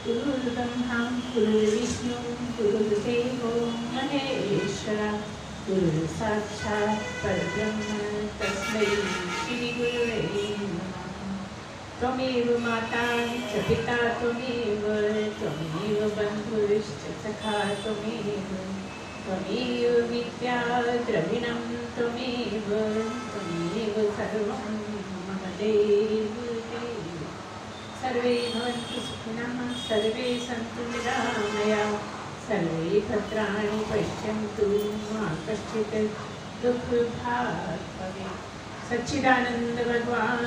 गुरुर्ब्रह्मा गुरुर्विष्णु गुरुर्देवो महेश्वरा गुरुः साक्षात् परब्रह्म तस्मै श्री गुरुवे नमः। त्वमेव माता च पिता त्वमेव बन्धुश्च सखा त्वमेव विद्या द्रविणं त्वमेव सर्वं मम देव। सर्वे भवन्तु सुखिनः सर्वे सन्तु निरामया सर्वे भद्राणि पश्यन्तु मा कश्चित् दुःखभाग् भवेत्। सच्चिदानंद भगवान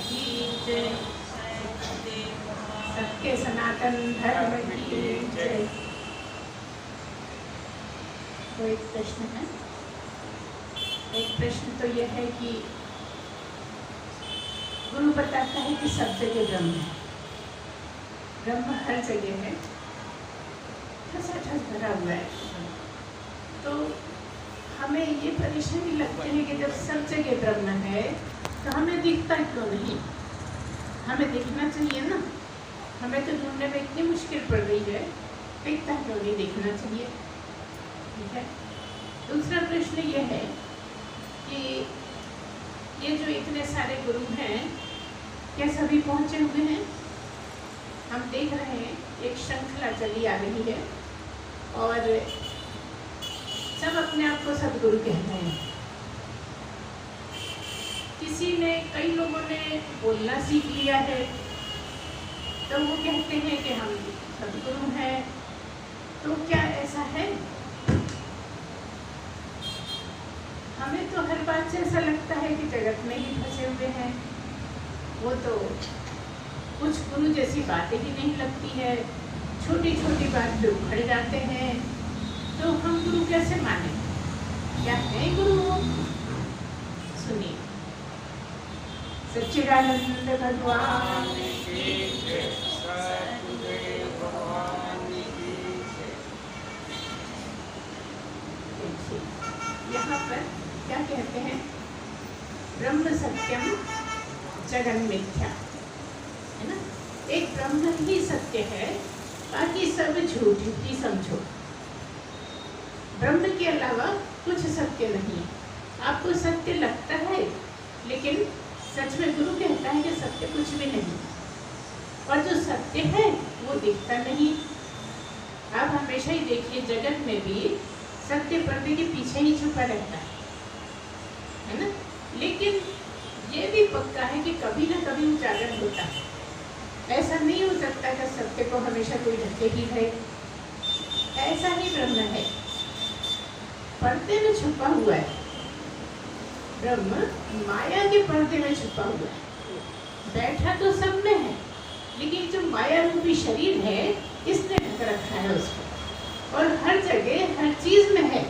की जय। सत्य सनातन धर्म की जय। तो एक प्रश्न है, एक प्रश्न तो यह है कि गुरु बताता है कि सब जगह ब्रह्म है, ब्रह्म हर जगह है, ठसाठस भरा हुआ है। तो हमें ये परेशानी लगती है कि जब सब जगह ब्रह्म है तो हमें दिखता क्यों नहीं? हमें दिखना चाहिए ना, हमें तो ढूंढने में इतनी मुश्किल पड़ रही है, दिखता क्यों नहीं? दिखना चाहिए। ठीक है। दूसरा प्रश्न ये है कि ये जो इतने सारे गुरु हैं, क्या सभी पहुँचे हुए हैं? हम देख रहे हैं एक श्रृंखला चली आ रही है और सब अपने आप को सदगुरु कहते हैं। किसी ने, कई लोगों ने बोलना सीख लिया है तो वो कहते हैं कि हम सदगुरु हैं। तो क्या ऐसा है? हमें तो हर बात से ऐसा लगता है कि जगत में ही फंसे हुए हैं। वो तो कुछ गुरु जैसी बातें ही नहीं लगती है, छोटी छोटी बात पे उखड़ जाते हैं। तो हम गुरु कैसे माने? क्या है गुरु वो? सुनिए। सच्चिदानंद भगवान की जय। यहाँ पर क्या कहते हैं? ब्रह्म सत्यम जगन मिथ्या, है ना? एक ब्रह्म ही सत्य है, बाकी सब झूठ ही समझो। ब्रह्म के अलावा कुछ सत्य नहीं। आपको सत्य लगता है, लेकिन सच में गुरु कहता है कि सत्य कुछ भी नहीं, और जो सत्य है वो दिखता नहीं। आप हमेशा ही देखिए, जगत में भी सत्य पर्दे के पीछे ही छुपा रहता है ना? लेकिन ये भी पक्का है कि कभी ना कभी उजागर होता है। ऐसा नहीं हो सकता कि सत्य को हमेशा कोई ढके ही है। ऐसा ही ब्रह्म है, पर्दे में छुपा हुआ है। ब्रह्म माया के पर्दे में छुपा हुआ है। बैठा तो सब में है, लेकिन जो माया रूपी शरीर है, इसने ढक रखा है उसको, और हर जगह हर चीज में है,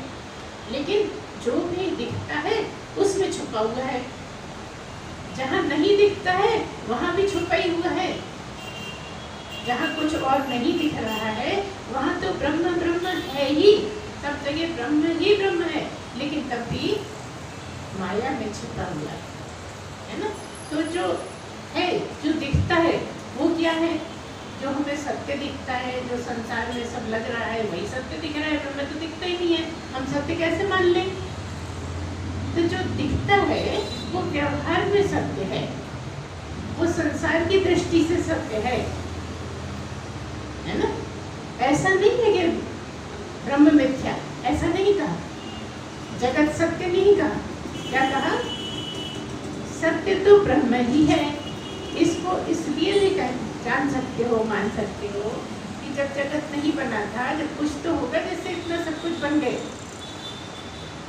लेकिन जो भी दिखता है उसमें छुपा हुआ है। जहाँ नहीं दिखता है वहाँ भी छुपा ही हुआ है। जहाँ कुछ और नहीं दिख रहा है वहाँ तो ब्रह्म ब्रह्म है ही। सब जगह ब्रह्म ही ब्रह्म है, लेकिन तब भी माया में छिपा हुआ है ना? तो जो है, जो दिखता है वो क्या है? जो हमें सत्य दिखता है, जो संसार में सब लग रहा है वही सत्य दिख रहा है, ब्रह्म तो दिखता ही नहीं है। हम सत्य कैसे मान लें? तो जो दिखता है वो व्यवहार में सत्य है, वो संसार की दृष्टि से सत्य है ना? ऐसा नहीं है कि ब्रह्म मिथ्या, ऐसा नहीं कहा। जगत सत्य नहीं कहा। क्या कहा? सत्य तो ब्रह्म ही है। इसको इसलिए भी जान सकते हो, मान सकते हो कि जब जगत नहीं बना था, जब कुछ तो होगा जिससे इतना सब कुछ बन गए।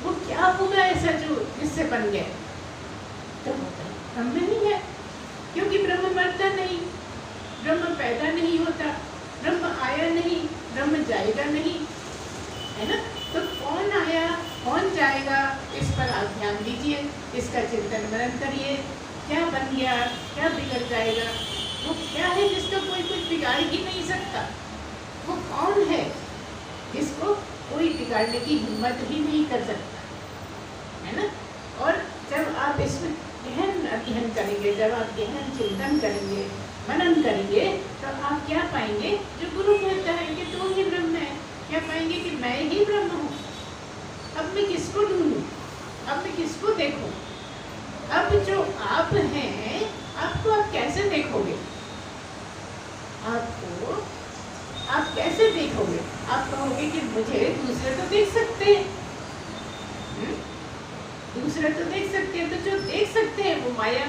वो क्या होगा ऐसा जो जिससे बन गए? तो ब्रह्म ही है, क्योंकि ब्रह्म मरता नहीं, ब्रह्म पैदा नहीं होता, ब्रह्म आया नहीं, ब्रह्म जाएगा नहीं, है ना? तो कौन आया कौन जाएगा, इस पर आप ध्यान दीजिए, इसका चिंतन मनन करिए। क्या बन गया, क्या बिगड़ जाएगा? वो क्या है जिसको कोई कुछ बिगाड़ ही नहीं सकता? वो कौन है जिसको कोई बिगाड़ने की हिम्मत ही नहीं कर सकता, है ना? और जब आप इसमें गहन अध्ययन करेंगे, जब आप गहन चिंतन करेंगे, मनन करेंगे तो आप क्या पाएंगे? जो गुरु कहता है कि तू ही ब्रह्म है, क्या पाएंगे कि मैं ही ब्रह्म हूँ। अब मैं किसको ढूंढूं? अब मैं किसको देखूं? अब जो आप हैं, आपको आप कैसे देखोगे? आपको आप कैसे देखोगे? आप कहोगे कि मुझे दूसरे तो देख सकते हैं, दूसरे तो देख सकते हैं। तो जो देख सकते हैं वो माया,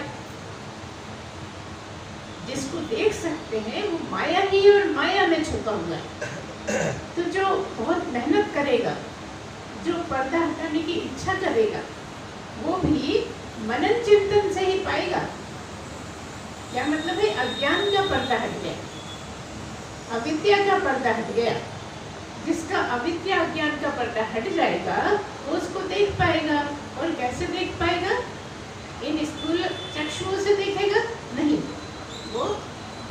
जिसको देख सकते हैं वो माया ही और माया में छुपा हुआ है। तो जो बहुत मेहनत करेगा, जो पर्दा हटाने की इच्छा करेगा, वो भी मनन चिंतन से ही पाएगा। क्या मतलब है? अज्ञान का पर्दा हट गया, अविद्या का पर्दा हट गया। जिसका अविद्या अज्ञान का पर्दा हट जाएगा वो उसको देख पाएगा। और कैसे देख पाएगा? इन स्थूल चक्षुओं से देखेगा नहीं, वो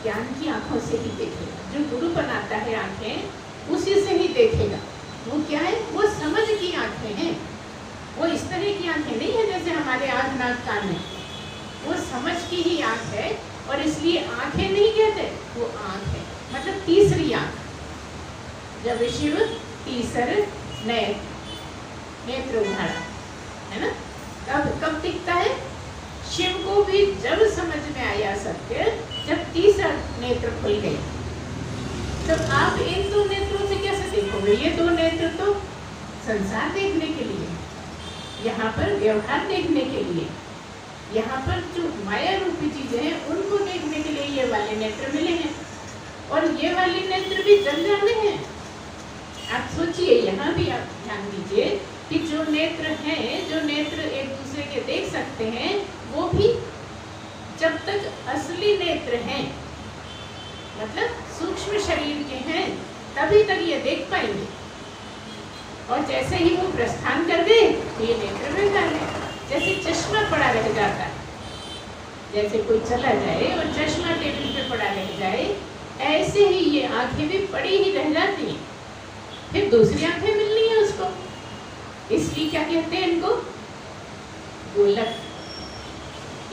ज्ञान की आंखों से ही देखेगा। जो गुरु बनाता है आंखें, उसी से ही देखेगा। वो क्या है? वो समझ की आंखें हैं। वो इस तरह की आंखें नहीं है जैसे हमारे आँख नाक कान है। वो समझ की ही आंख है, और इसलिए आंखें नहीं कहते, वो आंख है, मतलब तीसरी आंख। जब शिव तीसर नेत्र उघाड़ा, है ना? कब दिखता है? शिव को भी जब समझ में आया सत्य, जब तीसरा नेत्र खुल गए। तो आप इन दो नेत्रों से कैसे देखोगे? ये दो नेत्र तो संसार देखने के लिए, यहाँ पर व्यवहार देखने के लिए, यहाँ पर जो माया रूपी चीजें हैं उनको देखने के लिए ये वाले नेत्र मिले हैं। और ये वाले नेत्र भी जल जाने हैं। आप सोचिए, यहाँ भी आप ध्यान दीजिए कि जो नेत्र हैं, जो नेत्र एक दूसरे के देख सकते हैं, वो भी जब तक असली नेत्र हैं, मतलब सूक्ष्म शरीर के हैं, तभी तक ये देख पाएंगे। और जैसे ही वो प्रस्थान कर गए तो ये नेत्र बेकार है। जैसे चश्मा पड़ा रह जाता है, जैसे कोई चला जाए और चश्मा टेबल पे पड़ा रह जाए, ऐसे ही ये आंखें भी पड़ी ही रह जाती हैं। फिर दूसरी आंखें मिलनी है उसको, इसलिए क्या कहते हैं इनको? गोलक।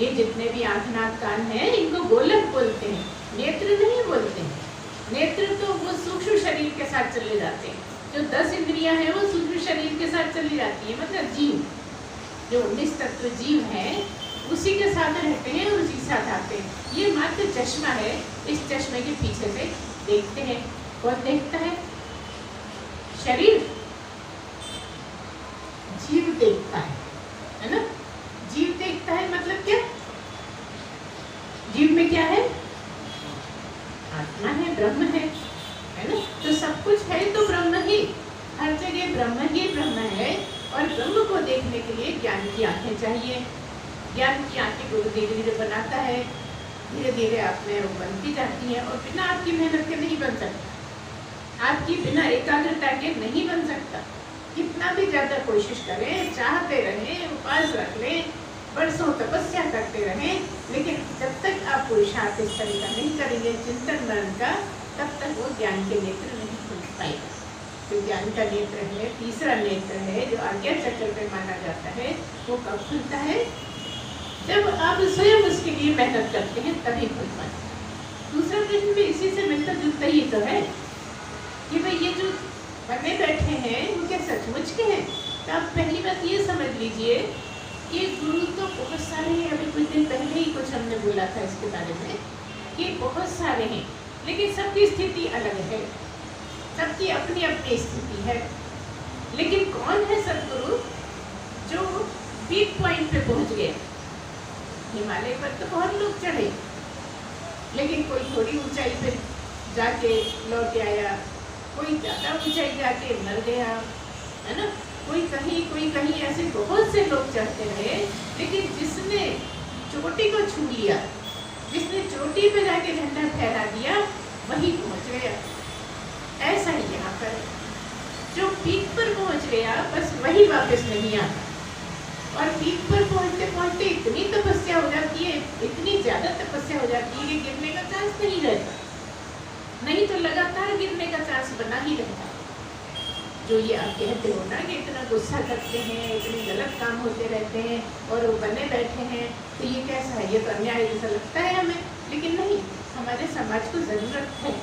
ये जितने भी आंख नाक कान हैं, इनको गोलक बोलते हैं, नेत्र नहीं बोलते हैं। नेत्र तो वो सूक्ष्म शरीर के साथ चले जाते हैं। जो 10 इंद्रियां हैं वो सूक्ष्म शरीर के साथ चली जाती है, मतलब जीव, जो 19 तत्व जीव हैं उसी के साथ रहते हैं और उसी के साथ आते हैं। ये मात्र चश्मा है, इस चश्मे के पीछे से देखते हैं। कौन देखता है? शरीर, जीव देखता है ना? जीव देखता है मतलब क्या? जीव में क्या है? आत्मा है, ब्रह्म है ना? तो सब कुछ है तो ब्रह्म ही, हर जगह ब्रह्म ही ब्रह्म है। और ब्रह्म को देखने के लिए ज्ञान की आंखें चाहिए। ज्ञान की आंखें गुरु धीरे धीरे बनाता है, धीरे धीरे आप में वो बनती जाती है। और बिना आपकी मेहनत के नहीं बन सकता, आपकी बिना एकाग्रता के नहीं बन सकता। कितना भी ज्यादा कोशिश करें, चाहते रहें, उपास रख लें, बरसों तपस्या करते रहें, लेकिन जब तक आप पुरुषार्थ इस तरह का नहीं करेंगे चिंतन मनन का, तब तक वो ज्ञान के नेत्र नहीं खुल पाएगा। जो ज्ञान का नेत्र है, तीसरा नेत्र है, जो आज्ञा चक्र पे माना जाता है, वो कब खुलता है? जब आप स्वयं उसके लिए मेहनत करते हैं, तभी खुल पाता है। दूसरा प्रश्न भी इसी से मिलता जुलता ही तो है कि भाई ये जो बने बैठे हैं वो क्या सचमुच के हैं? तो आप पहली बात ये समझ लीजिए कि गुरु तो बहुत सारे हैं। अभी कुछ दिन पहले ही कुछ हमने बोला था इसके बारे में कि बहुत सारे हैं, लेकिन सबकी स्थिति अलग है, सबकी अपनी अपनी स्थिति है। लेकिन कौन है सदगुरु जो पीक पॉइंट पे पहुंच गए? हिमालय पर तो बहुत लोग चढ़े, लेकिन कोई थोड़ी ऊंचाई पे जाके लौट आया, कोई ज्यादा ऊंचाई जाके मर गया, है ना? कोई कहीं ऐसे बहुत से लोग चढ़ते रहे, लेकिन जिसने चोटी को छू लिया, जिसने चोटी पे जाके झंडा फहरा दिया, वही पहुंच गया। ऐसा ही यहाँ पर जो पीक पर पहुंच गया, बस वही वापस नहीं आता। और पीक पर पहुंचते पहुंचते इतनी तपस्या हो जाती है, इतनी ज्यादा तपस्या हो जाती है कि गिरने का चांस नहीं रहता, नहीं तो लगातार गिरने का चांस बना ही रहता। जो ये आप कहते हो ना कि इतना गुस्सा करते हैं, इतने गलत काम होते रहते हैं और वो बने बैठे हैं, तो ये कैसा है? ये तो अन्याय जैसा लगता है हमें। लेकिन नहीं, हमारे समाज को ज़रूरत है,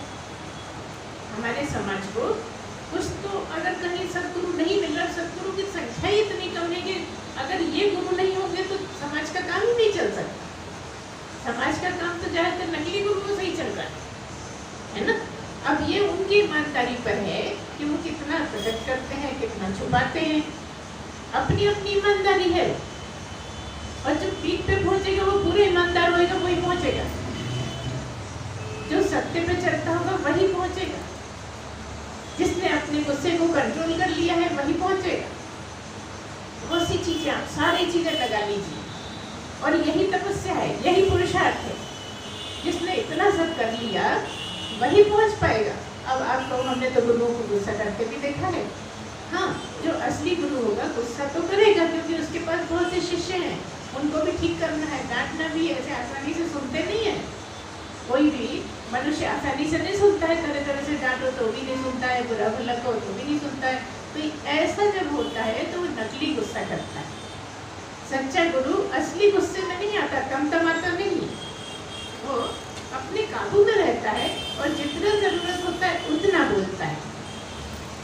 हमारे समाज को कुछ तो, अगर कहीं सदगुरु नहीं मिल रहा, सदगुरु की संख्या ही इतनी कम है कि अगर ये गुरु नहीं होंगे तो समाज का काम ही नहीं चल सकता। समाज का काम तो ज़्यादातर नकली गुरुओं से ही चल रहा है ना। अब ये उनकी ईमानदारी पर है कि वो कितना प्रकट करते हैं, कितना छुपाते हैं, अपनी अपनी ईमानदारी है। और जो पीठ पे पहुंचेगा वो पूरे ईमानदार होएगा, वही पहुंचेगा। जो सत्य पे चलता होगा वही पहुंचेगा। जिसने अपने गुस्से को कंट्रोल कर लिया है वही पहुंचेगा। बहुत सी चीजें, आप सारी चीजें लगा लीजिए, और यही तपस्या है, यही पुरुषार्थ है। जिसने इतना सब कर लिया वही पहुंच पाएगा। अब आप लोग, हमने तो गुरुओं को गुस्सा करके भी देखा है। हाँ, जो असली गुरु होगा गुस्सा तो करेगा, क्योंकि उसके पास बहुत से शिष्य हैं, उनको भी ठीक करना है, डांटना भी ऐसे आसानी से सुनते नहीं है। कोई भी मनुष्य आसानी से नहीं सुनता है, तरह तरह से डांटो तो भी नहीं सुनता है, बुरा भला कहो तो भी नहीं सुनता है। तो ऐसा जब होता है तो वो नकली गुस्सा करता है। सच्चा गुरु असली गुस्से में नहीं आता, तमतमाता नहीं, वो अपने काबू में रहता है और जितना जरूरत होता है उतना बोलता है।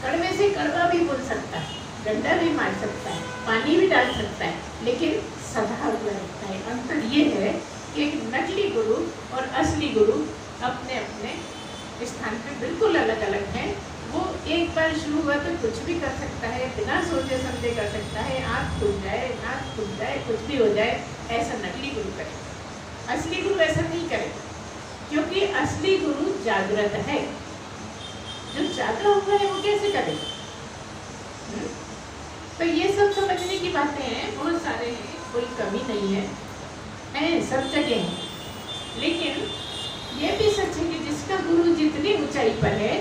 कड़वे से कड़वा भी बोल सकता है, डंडा भी मार सकता है, पानी भी डाल सकता है, लेकिन सदा हुआ रहता है। अंतर ये है कि एक नकली गुरु और असली गुरु अपने अपने स्थान पे बिल्कुल अलग अलग हैं। वो एक बार शुरू हुआ तो कुछ भी कर सकता है, बिना सोचे समझे कर सकता है, आँख खुल जाए, नाक खुल जाए, कुछ भी हो जाए, ऐसा नकली गुरु करे। असली गुरु ऐसा नहीं करेगा, क्योंकि असली गुरु जागृत है। जो जागृत हुआ है वो कैसे करेगा? तो ये सब समझने की बातें हैं, बहुत सारे हैं, कोई कमी नहीं है, सब जगह है। लेकिन ये भी सच है कि जिसका गुरु जितनी ऊंचाई पर है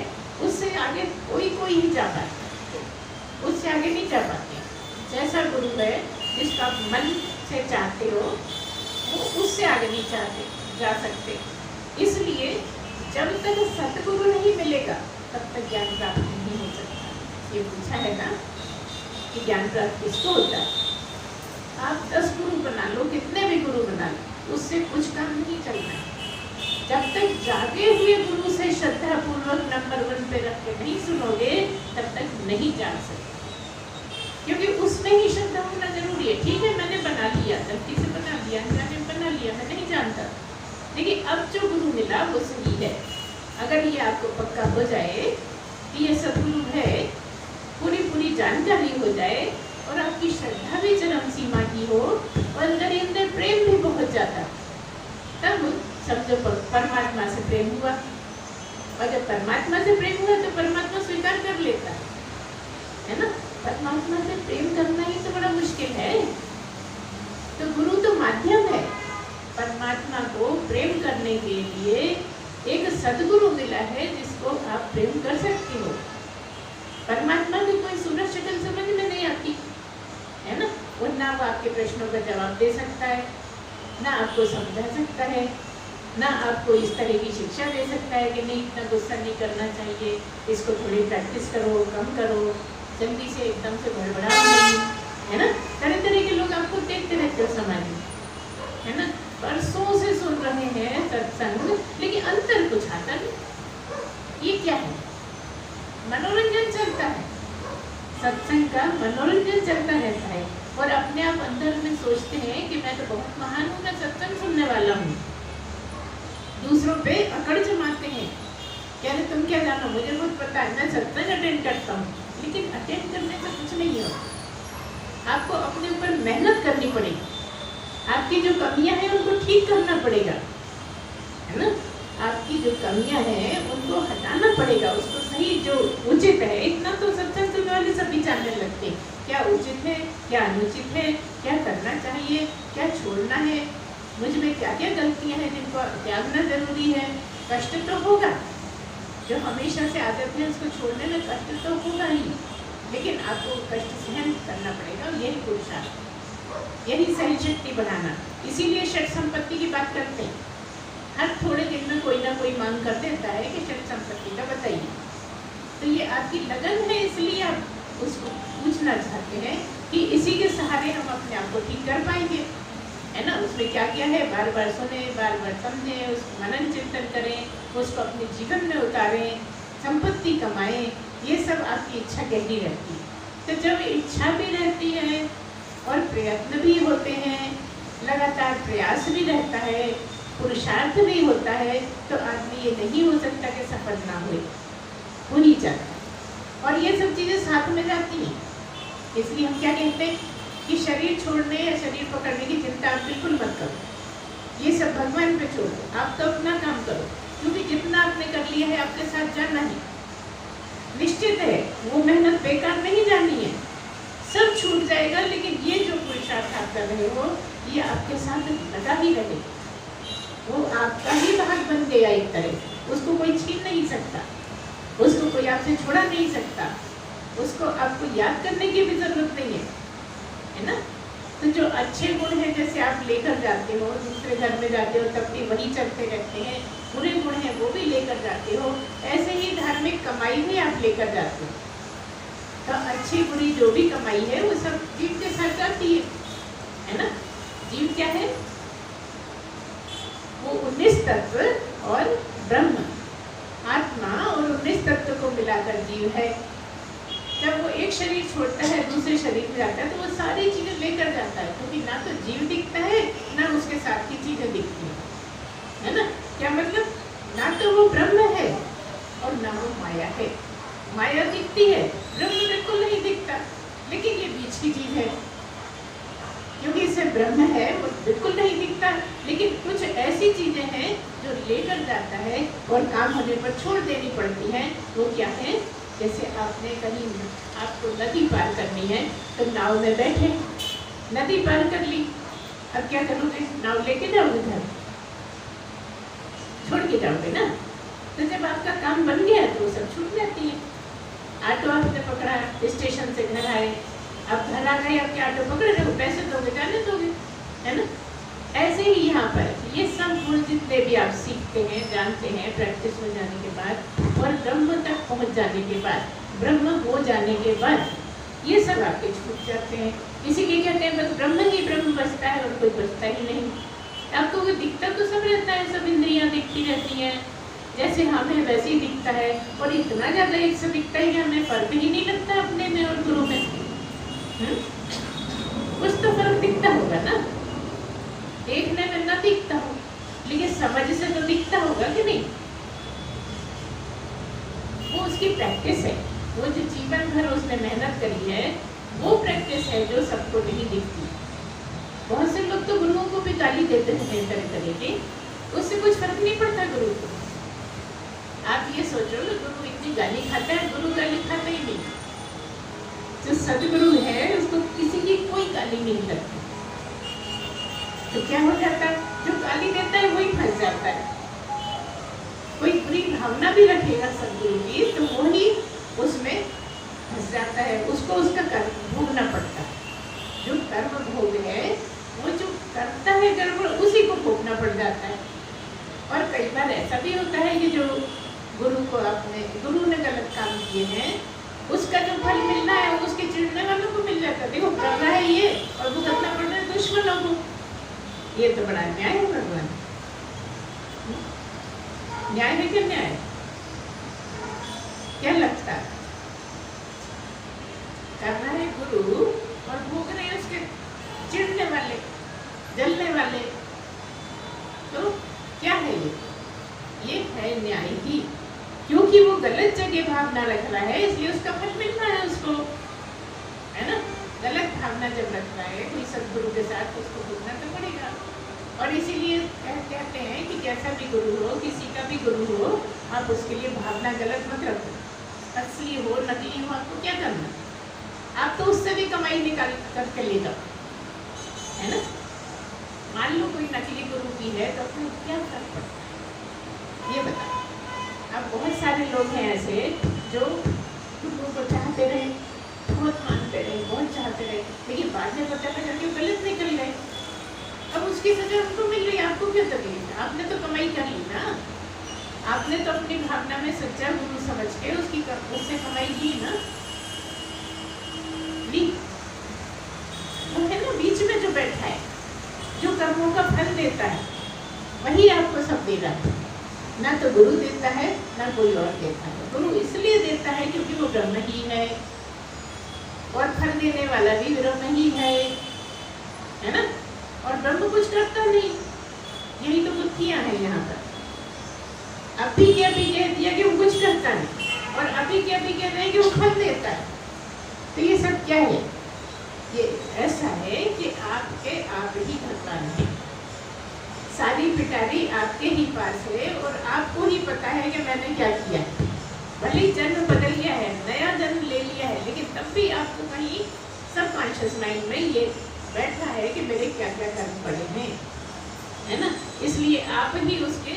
उससे आगे कोई ही जा पाता, उससे आगे नहीं जा पाते। जैसा गुरु है जिसका आप मन से चाहते हो वो उससे आगे नहीं जा सकते। इसलिए जब तक सतगुरु नहीं मिलेगा तब तक ज्ञान प्राप्त नहीं हो सकता। ये पूछा है ना कि ज्ञान प्राप्त किसको होता है? आप 10 गुरु बना लो, कितने भी गुरु बना लो, उससे कुछ काम नहीं चलना है। जब तक जागे हुए गुरु से श्रद्धा पूर्वक नंबर 1 पे रख के नहीं सुनोगे तब तक नहीं जान सकते, क्योंकि उसमें ही श्रद्धा होना जरूरी है। ठीक है, मैंने बना लिया, गलती से बना लिया, मैंने बना लिया, मैं नहीं जानता, लेकिन अब जो गुरु मिला वो सही है। अगर ये आपको पक्का हो जाए कि ये सदगुरु है, पूरी जानकारी हो जाए और आपकी श्रद्धा भी चरम सीमा की हो और अंदर प्रेम भी बहुत जाता, तब समझो परमात्मा से प्रेम हुआ। और जब परमात्मा से प्रेम हुआ तो परमात्मा स्वीकार कर लेता है ना। परमात्मा से प्रेम करना ही तो बड़ा मुश्किल है। तो गुरु तो माध्यम है, परमात्मा को प्रेम करने के लिए एक सदगुरु मिला है जिसको आप प्रेम कर सकते हो। परमात्मा की कोई सूरत शक्ल समझ में नहीं आती है ना, वो ना वो आपके प्रश्नों का जवाब दे सकता है, ना आपको समझा सकता है, ना आपको इस तरह की शिक्षा दे सकता है कि नहीं इतना गुस्सा नहीं करना चाहिए, इसको थोड़ी प्रैक्टिस करो, कम करो, जल्दी से एकदम से बड़बड़ाओ नहीं, है ना। तरह तरह के लोग आपको देखते रहते हो समाज में, है ना। बरसों से सुन रहे हैं सत्संग, लेकिन अंतर कुछ आता नहीं। ये क्या है? मनोरंजन चलता है, सत्संग का मनोरंजन चलता रहता है, और अपने आप अंदर में सोचते हैं कि मैं तो बहुत महान हूँ, मैं सत्संग सुनने वाला हूँ। दूसरों पे अकड़ जमाते हैं, कह रहे तुम क्या जानो, मुझे बहुत पता है, मैं सत्संग अटेंड करता हूँ। लेकिन अटेंड करने से कुछ नहीं होगा, आपको अपने ऊपर मेहनत करनी पड़ेगी, आपकी जो कमियां हैं उनको ठीक करना पड़ेगा, है ना। आपकी जो कमियां हैं उनको हटाना पड़ेगा, उसको सही जो उचित है। इतना तो सत्संग सुनने वाले सभी जानने लगते हैं, क्या उचित है, क्या अनुचित है, क्या करना चाहिए, क्या छोड़ना है, मुझ में क्या क्या गलतियां हैं जिनको त्यागना जरूरी है। कष्ट तो होगा, जो हमेशा से आदत है उसको छोड़ने में कष्ट तो होगा ही, लेकिन आपको कष्ट सहन करना पड़ेगा, और यही पुरुषार्थ, यही सहन शक्ति बढ़ाना। इसीलिए षट संपत्ति की बात करते हैं, हर थोड़े दिन में कोई ना कोई मांग कर देता है कि षट संपत्ति का बताइए। तो ये आपकी लगन है, इसलिए आप उसको पूछना चाहते हैं कि इसी के सहारे हम अपने आप को ठीक कर पाएंगे। है ना। उसमें क्या क्या है, बार बार सुने, बार बार समझें, उसको मनन चिंतन करें, उसको अपने जीवन में उतारें, संपत्ति कमाएं। ये सब आपकी इच्छा गहरी रहती है। तो जब इच्छा भी रहती है और प्रयत्न भी होते हैं, लगातार प्रयास भी रहता है, पुरुषार्थ भी होता है, तो आदमी ये नहीं हो सकता कि सफल ना हो ही जाता है। और ये सब चीज़ें साथ में जाती हैं। इसलिए हम क्या कहते हैं कि शरीर छोड़ने या शरीर पकड़ने की चिंता आप बिल्कुल मत करो, ये सब भगवान पे छोड़ दो, आप तो अपना काम करो, क्योंकि जितना आपने कर लिया है आपके साथ जाना है, निश्चित है। वो मेहनत बेकार नहीं जानी है, सब छूट जाएगा, लेकिन ये जो पुरुषार्थ आप कर रहे हो ये आपके साथ लगा ही रहे, वो आपका ही भाग बन गया एक तरह। उसको कोई छीन नहीं सकता, उसको कोई आपसे छुड़ा नहीं सकता, उसको आपको याद करने की भी जरूरत नहीं है ना। तो जो अच्छे गुण हैं, जैसे आप लेकर जाते हो, दूसरे घर में जाते हो तब भी वही चलते रहते हैं, बुरे गुण हैं वो भी लेकर जाते हो, ऐसे ही धार्मिक कमाई भी आप लेकर जाते हो। तो अच्छी बुरी जो भी कमाई है वो सब जीव के साथ जाती है ना। जीव क्या है, वो 19 तत्व और ब्रह्म, आत्मा और 19 तत्व को मिलाकर जीव है। जब वो एक शरीर छोड़ता है दूसरे शरीर में जाता है तो वो सारी चीजें लेकर जाता है, क्योंकि ना तो जीव दिखता है ना उसके साथ की चीजें दिखती है ना। क्या मतलब, ना तो वो ब्रह्म है और ना वो माया है। माया दिखती है, ब्रह्म बिल्कुल नहीं दिखता, लेकिन ये बीच की चीज है, क्योंकि इसे ब्रह्म है वो बिल्कुल नहीं दिखता, लेकिन कुछ ऐसी चीजें हैं जो लेकर जाता है और काम होने पर छोड़ देनी पड़ती हैं। वो क्या है, जैसे आपने कहीं आपको नदी पार करनी है तो नाव में बैठे, नदी पार कर ली, अब क्या करोगे, नाव लेके जाओगे घर, छोड़ के जाओगे ना। तो जब आपका काम बन गया तो वो सब छूट जाती है। ऑटो आपने पकड़ा, स्टेशन से घर आए, अब घर आ गए, अब क्या ऑटो पकड़ रहे हो, पैसे दोगे, जाने दोगे, है ना। ऐसे ही यहाँ पर ये सब गुण जितने भी आप सीखते हैं, जानते हैं, प्रैक्टिस हो जाने के बाद और ब्रह्म तक पहुँच जाने के बाद, ब्रह्म हो जाने के बाद ये सब आपके छूट जाते हैं। इसीलिए कहते हैं बस ब्रह्म ही ब्रह्म बचता है और कोई बचता ही नहीं। आपको वो दिखता तो सब रहता है, सब इंद्रियाँ दिखती रहती हैं, जैसे हमें वैसे ही दिखता है, और इतना ज़्यादा एक से दिखता है कि हमें फर्क ही नहीं लगता अपने में और गुरु में। कुछ तो फर्क दिखता होगा ना, देखने में ना दिखता हो लेकिन समझ से तो दिखता होगा कि नहीं। वो उसकी प्रैक्टिस है, वो जो जीवन भर उसने मेहनत करी है वो प्रैक्टिस है जो सबको नहीं दिखती। बहुत से लोग तो गुरुओं को भी गाली देते हैं तरह तरह की, उससे कुछ फर्क नहीं पड़ता गुरु को। आप ये सोचो कि गुरु इतनी गाली खाता है, गुरु गाली खाता ही नहीं। जो सदगुरु है उसको किसी की कोई गाली नहीं लगती। तो क्या हो जाता है, जो गाली देता है वही फंस जाता है। कोई बुरी भावना भी रखेगा सदगुरु की तो वही उसमें फंस जाता है, उसको उसका कर्म भोगना पड़ता है। जो कर्म भोग है वो जो करता है गड़बड़ उसी को भोगना पड़ जाता है। और कई बार ऐसा भी होता है कि जो गुरु ने गलत काम किए हैं उसका जो फल मिलना है वो उसके चिढ़ने वालों को मिल जाता है। देखो कर रहा है ये और वो करना पड़ रहा है दुश्मनों को। ये तो बड़ा न्याय है भगवान। न्याय है क्या न्याय? क्या लगता है? कर रहा है गुरु और भोग रहे हैं उसके चिढ़ने वाले, जलने वाले। तो क्या है ये है न्याय ही, क्योंकि वो गलत जगह भावना रख रहा है इसलिए उसका फल मिलना है उसको, है ना। गलत भावना जब रख रहा है कोई सदगुरु के साथ तो उसको भोगना तो पड़ेगा। और इसीलिए कहते हैं कि जैसा भी गुरु हो, किसी का भी गुरु हो, आप उसके लिए भावना गलत मत रखो। असली हो नकली हो आपको क्या करना, आप तो उससे भी कमाई निकाल करके ले जाओ, है ना। मान लो कोई नकली गुरु भी है तो फिर क्या फर्क पड़ता है ये बताओ। अब बहुत सारे लोग हैं ऐसे जो गुरु को चाहते रहे, बहुत मानते रहे, बहुत चाहते रहे, लेकिन बाद में पता लगा कि गलत निकल गए। अब उसकी सजा उनको मिल रही है, आपको क्या तकलीफ है? आपने तो कमाई कर ली ना, आपने तो अपनी भावना में सच्चा गुरु समझ के उससे कमाई की ना, ली। वो है ना बीच में जो बैठा है, जो देता है, वही आपको सब दे रहा है। ना तो गुरु देता है, ना कोई और देता है। गुरु इसलिए देता है क्योंकि वो ब्रह्म ही है, और फल देने वाला भी ब्रह्म ही है ना। और ब्रह्म कुछ करता नहीं, यही तो बुद्धियां हैं यहाँ पर। अभी के अभी कह दिया कि वो कुछ करता नहीं, और अभी के अभी कह रहे हैं कि वो फल देता है। तो ये सब क्या है? ये ऐसा है कि आपके आप ही भगवान है, सारी पिटारी आपके ही पास है, और आपको ही पता है कि मैंने क्या किया। भले ही जन्म बदल गया है, नया जन्म ले लिया है, लेकिन तब भी आपको कहीं सब कॉन्शियस माइंड में ये बैठा है कि मेरे क्या क्या कर्म पड़े हैं, है ना। इसलिए आप ही उसके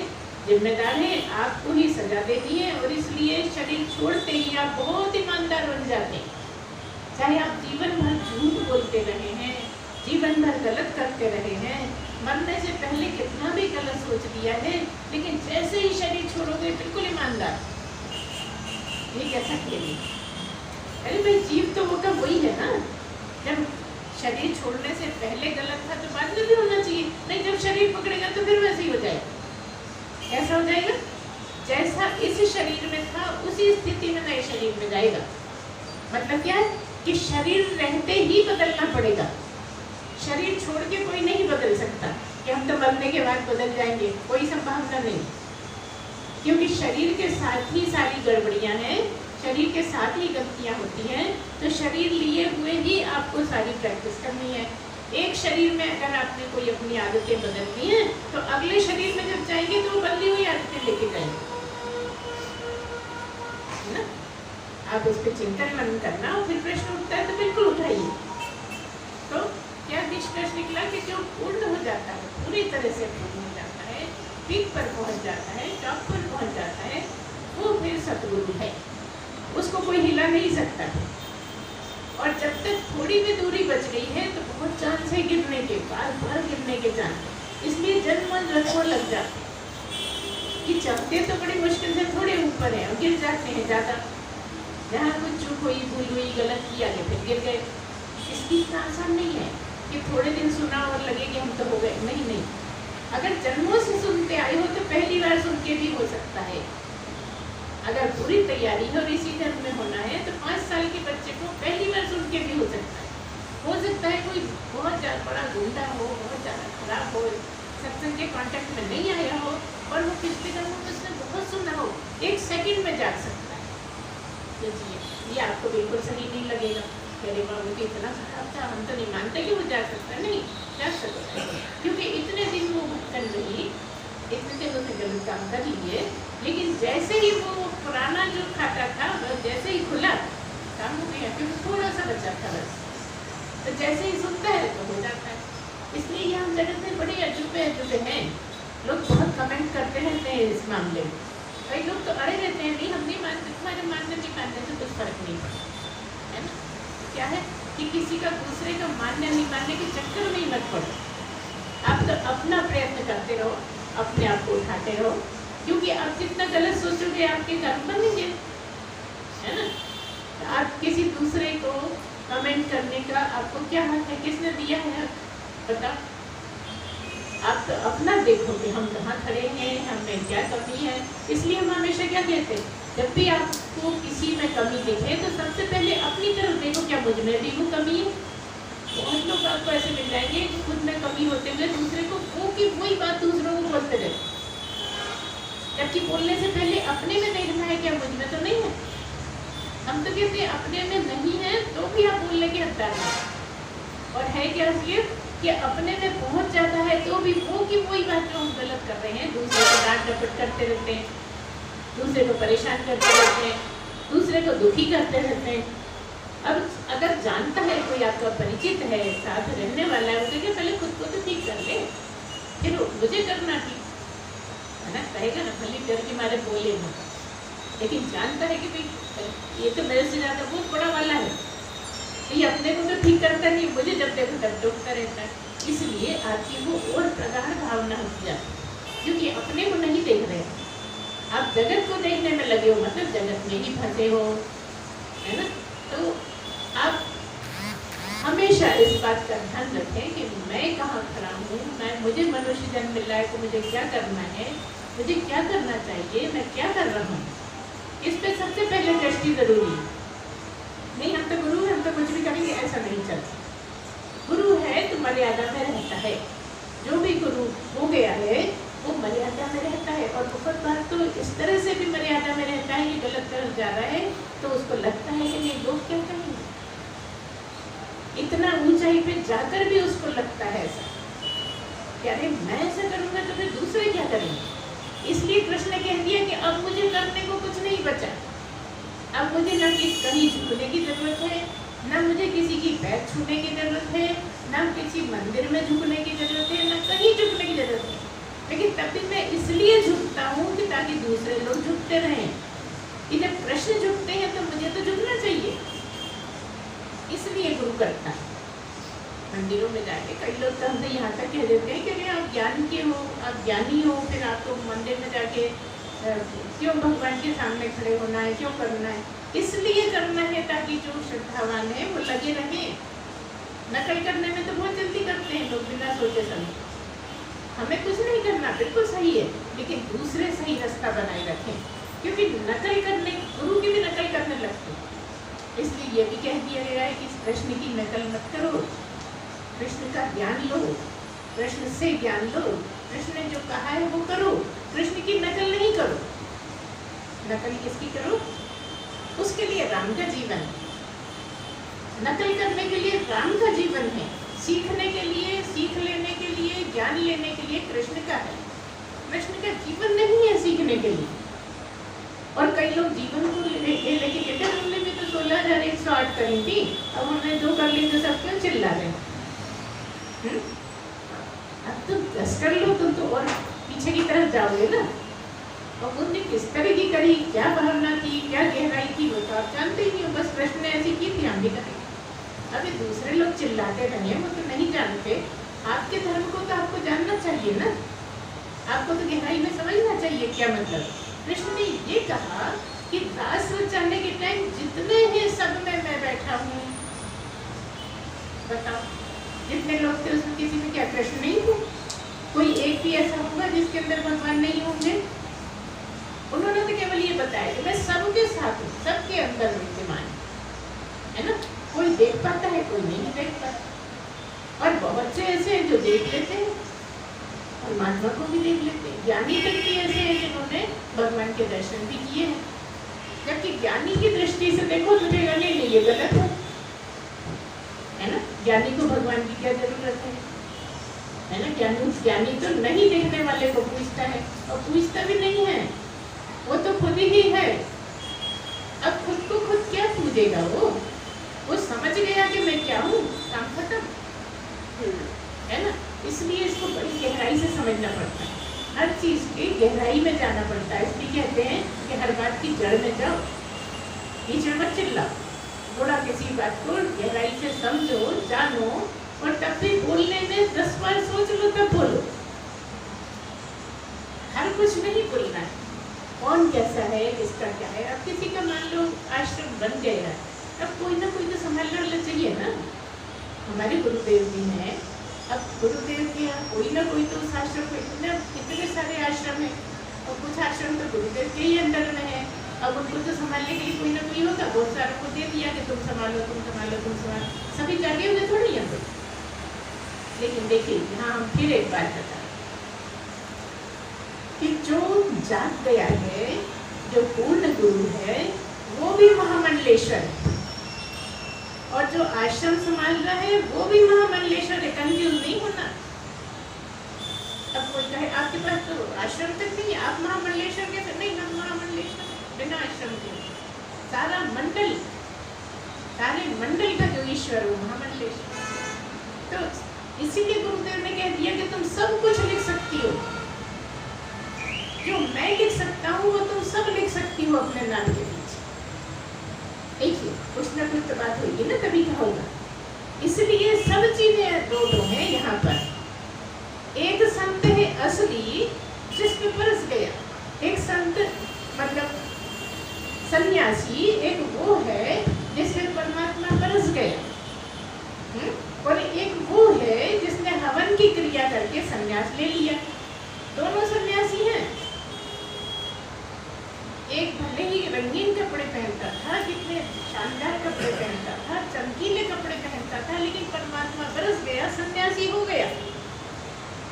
जिम्मेदार हैं, आपको ही सजा देनी है। और इसलिए शरीर छोड़ते ही आप बहुत ईमानदार बन जाते हैं। चाहे आप जीवन भर झूठ बोलते रहे हैं, जीवन भर गलत करते रहे हैं, मरने से पहले कितना भी गलत सोच लिया है, लेकिन जैसे ही शरीर छोड़ोगे बिल्कुल ईमानदार। ये कैसा खेल है? अरे भाई, जीव तो वो का वही है ना। जब शरीर छोड़ने से पहले गलत था तो बाद में भी होना चाहिए, नहीं जब शरीर पकड़ेगा तो फिर वैसे ही हो जाएगा। कैसा हो जाएगा? जैसा इस शरीर में था उसी स्थिति में नए शरीर में जाएगा। मतलब क्या है कि शरीर रहते ही बदलना पड़ेगा। शरीर छोड़ के कोई नहीं बदल सकता कि हम तो मरने के बाद बदल जाएंगे, कोई संभावना नहीं। क्योंकि शरीर के साथ ही सारी गड़बड़ियां हैं, शरीर के साथ ही गलतियां होती हैं। तो शरीर लिए हुए ही आपको सारी प्रैक्टिस करनी है। एक शरीर में अगर आपने कोई अपनी आदतें बदल दी हैं, तो अगले शरीर में जब जाएंगे तो वो बदली हुई आदतें लेके जाएंगे, है ना। आप इस पर चिंतन मनन करना, और फिर प्रश्न उठता है तो बिल्कुल उठाइए। तो क्या निष्कर्ष निकला कि जो पूर्ण हो जाता है, पूरी तरह से पूर्ण हो जाता है, पीक पर पहुंच जाता है, टॉप पर पहुंच जाता है, वो फिर सतगुरु है, उसको कोई हिला नहीं सकता। और जब तक थोड़ी भी दूरी बच गई है तो बहुत चांस है गिरने के, बार गिरने के चांस। इसलिए जन्म रखो लग जाते हैं कि चलते तो बड़ी मुश्किल से थोड़े ऊपर है और गिर जाते हैं ज़्यादा। जहाँ कुछ चूक हुई, भूल हुई, गलत किया गया, फिर गिर गए। इसकी इतना आसान नहीं है कि थोड़े दिन सुना और लगे कि हम तो हो गए। नहीं, अगर जन्मों से सुनते आए हो तो पहली बार सुन के भी हो सकता है। अगर पूरी तैयारी है और इसी जन्म में होना है तो 5 साल के बच्चे को पहली बार सुन के भी हो सकता है। हो सकता है कोई बहुत ज़्यादा बड़ा गुंडा हो, बहुत ज़्यादा खराब हो, सत्संग के कांटेक्ट में नहीं आया हो, और वो पिछले जन्म में उसने बहुत सुना हो, 1 सेकंड में जाग सकता है। ये आपको बिल्कुल सही नहीं लगेगा। मेरे बाबू को इतना खराब था, हम तो नहीं मानते कि वो जाग सकता है। नहीं जाग सकता है, क्योंकि इतने दिन वो भटकन रही, इतने दिन उसने गलत काम कर लिए, लेकिन जैसे ही वो पुराना जो खाता था जैसे ही खुला काम हो गया, क्योंकि थोड़ा सा बचा था बस। तो जैसे ही सुनता है तो हो जाता है। इसलिए यहाँ जगत में बड़े अजूबे हैं। लोग बहुत कमेंट करते रहते हैं इस मामले में। कई लोग तो अड़े रहते हैं, नहीं हम नहीं मानते, तुम्हारे मानने नहीं मानने से कुछ फर्क नहीं पड़ता, है ना। क्या है कि किसी का दूसरे का मानने नहीं मानने के चक्कर में ही मत पड़ो। आप तो अपना प्रयत्न करते रहो, अपने आप को उठाते रहो, क्योंकि आप जितना गलत सोचोगे आपके कर्म बनेंगे, है ना। आप किसी दूसरे को कमेंट करने का आपको क्या हक है? किसने दिया है? पता। आप तो अपना देखो कि हम कहाँ खड़े हैं, हमें क्या कमी है। इसलिए हम हमेशा क्या कहते हैं, जब भी आपको किसी में कमी दिखे तो सबसे पहले अपनी तरफ देखो, क्या मुझ में भी वो कमी है। बहुत लोग आपको ऐसे मिल जाएंगे कि खुद में कमी होते हुए दूसरे को वही बात दूसरों को बोलते रहते, जबकि बोलने से पहले अपने में देखना है क्या मुझ में तो नहीं है। हम तो कहते हैं अपने में नहीं है तो भी आप बोलने के हकदार हैं। और है क्या असलियत कि अपने में पहुंच जाता है तो भी वही बात जो हम गलत कर रहे हैं, दूसरे को डांट डपट करते रहते हैं, दूसरे को परेशान करते रहते हैं, दूसरे को दुखी करते रहते हैं। अब अगर जानता है कोई आपका परिचित है, साथ रहने वाला है, उसे क्या पहले खुद को तो ठीक कर ले, फिर मुझे करना ठीक है ना। कहेगा ना भले डर के मारे बोले ना, लेकिन जानता है कि भाई ये तो मेरे से ज़्यादा बहुत बड़ा वाला है, ये अपने को तो ठीक करता नहीं, मुझे जब देखो तब टोकता रहता है। इसलिए आपकी वो और प्रगाढ़ भावना होती जाती है, क्योंकि अपने को नहीं देख रहे, आप जगत को देखने में लगे हो, मतलब जगत में ही फंसे हो, है ना। तो आप हमेशा इस बात का ध्यान रखें कि मैं कहाँ खड़ा हूँ, मुझे मनुष्य जन्म मिला है तो मुझे क्या करना है, मुझे क्या करना चाहिए, मैं क्या कर रहा हूँ, इस पे सबसे पहले दृष्टि जरूरी है। नहीं हम तो गुरु हैं, हम तो कुछ भी करेंगे, ऐसा नहीं चलता। गुरु है तो मर्यादा में रहता है, जो भी गुरु हो गया है वो मर्यादा में रहता है। और बहुत बार तो इस तरह से भी मर्यादा में रहता है, ये गलत तरफ जा रहा है तो उसको लगता है कि नहीं लोग क्या कहेंगे, इतना ऊंचाई पे जाकर भी उसको लगता है ऐसा कि अरे मैं ऐसा करूंगा तो फिर दूसरे क्या करेंगे। इसलिए कृष्ण ने कह दिया कि अब मुझे करने को कुछ नहीं बचा, अब मुझे न कहीं झुकने की जरूरत है, न मुझे किसी की पैर छूने की जरूरत है, न किसी मंदिर में झुकने की जरूरत है, न कहीं झुकने की जरूरत है। लेकिन तब भी मैं इसलिए झुकता हूँ कि ताकि दूसरे लोग झुकते रहें, कि जब कृष्ण झुकते हैं तो मुझे तो झुकना चाहिए। इसलिए गुरु करता है। मंदिरों में जाके कई लोग तो हमसे यहाँ तक कह देते हैं कि अरे आप ज्ञान के हो, आप ज्ञानी हो, फिर आपको मंदिर में जाके क्यों भगवान के सामने खड़े होना है, क्यों करना है। इसलिए करना है ताकि जो श्रद्धावान है वो लगे रहे। नकल करने में तो बहुत जल्दी करते हैं लोग बिना सोचे समझे। हमें कुछ नहीं करना, बिल्कुल सही है, लेकिन दूसरे सही रास्ता बनाए रखें, क्योंकि नकल करने, गुरु की भी नकल करने लगते हैं। इसलिए ये भी कह दिया गया है कि कृष्ण की नकल मत करो, कृष्ण का ज्ञान लो, कृष्ण से ज्ञान लो, कृष्ण ने जो कहा है वो करो, कृष्ण की नकल नहीं करो। नकल किसकी करो? उसके लिए राम का जीवन है, नकल करने के लिए राम का जीवन है, सीखने के लिए, सीख लेने के लिए, ज्ञान लेने के लिए कृष्ण का है। कृष्ण का जीवन नहीं है सीखने के लिए। और कई लोग जीवन को लेके कहते हैं हमने भी तो 16,108 करी थी, अब हमने 2 कर ली तो सब क्यों चिल्ला रहे हैं? अब तुम 10 कर लो, तुम तो और पीछे की तरफ जाओगे ना। और उनने किस तरह की करी, क्या भावना थी, क्या गहराई थी, वो तो आप जानते ही हो। बस कृष्ण ने ऐसी की थी, हम भी करेंगे। अभी दूसरे लोग चिल्लाते रहे, वो तो नहीं जानते। आपके धर्म को तो आपको जानना चाहिए ना, आपको तो गहराई में समझना चाहिए क्या मतलब। कृष्ण ने ये कहा कि रास रचाने के टाइम जितने हैं सब में मैं बैठा हूँ। बताओ, जितने लोग थे उसमें किसी में क्या कृष्ण नहीं थे? कोई एक भी ऐसा होगा जिसके अंदर भगवान नहीं होंगे? उन्होंने तो केवल ये बताया कि मैं सबके साथ हूँ, सबके अंदर विद्यमान है ना। कोई देख पाता है, कोई नहीं देख पाता। और बहुत से ऐसे हैं जो देख लेते हैं, परमात्मा को भी देख लेते हैं। ज्ञानी तक भी ऐसे हैं जिन्होंने भगवान के दर्शन भी किए हैं। जबकि ज्ञानी की दृष्टि से देखो तो नहीं, ये गलत है ना। ज्ञानी को भगवान की क्या जरूरत है ना। ज्ञानी तो नहीं देखने वाले को पूछता है, और पूछता भी नहीं है, वो तो खुद ही है। अब खुद को खुद क्या पूछेगा? वो समझ गया कि मैं क्या हूँ, काम खत्म है ना। इसलिए इसको बड़ी गहराई से समझना पड़ता है, हर चीज की गहराई में जाना पड़ता है। इसलिए कहते हैं कि हर बात की जड़ में जाओ, बीच में मत चिल्लाओ। थोड़ा किसी बात को गहराई से समझो, जानो, और तब भी बोलने में 10 बार सोच लो तब बोलो। हर कुछ नहीं बोलना है, कौन कैसा है, किसका क्या है। अब किसी का मान लो आश्रम बन गया है, अब कोई ना कोई तो संभालने वाला चाहिए ना। हमारे गुरुदेव जी हैं, अब गुरुदेव के यहाँ कोई ना कोई तो उस आश्रम को, इतने सारे आश्रम है, और कुछ आश्रम तो गुरुदेव के ही अंदर में है। अब उनको तो संभालने के लिए कोई ना कोई होगा। बहुत सारों को दे दिया कि तुम संभालो, तुम संभालो, तुम संभालो, सभी जागे हुए थोड़ी हैं। लेकिन देखिए यहाँ हम फिर एक बात बता कि जो जाग गया है, जो पूर्ण गुरु है, वो भी महामंडलेश्वर है, और जो आश्रम संभाल रहा है वो भी महामंडलेश्वर है। कंफ्यूज नहीं होना। अब कोई कहे आपके पास तो आश्रम तक नहीं, आप महामंडलेश्वर कैसे? नहीं, हम महामंडलेश्वर बिना आश्रम के। सारा मंडल, सारे मंडल का जो ईश्वर हो महामंडलेश्वर। तो इसीलिए गुरुदेव ने कह दिया कि तुम सब कुछ लिख सकती हो, जो मैं लिख सकता हूँ वो तुम सब लिख सकती हो अपने नाम के पीछे। देखिए कुछ ना कुछ तो बात होगी ना, तभी क्या होगा। इसलिए सब चीजें दो हैं यहाँ पर। एक संत है असली जिसमें बरस गया, एक संत मतलब सन्यासी, एक वो है जिसमें परमात्मा बरस गया। और एक वो है जिसने हवन की क्रिया करके संन्यास ले लिया। दोनों सन्यासी हैं। एक भले ही रंगीन कपड़े पहनता था, कितने शानदार कपड़े पहनता था, चमकीले कपड़े पहनता था, लेकिन परमात्मा बरस गया, सन्यासी हो गया।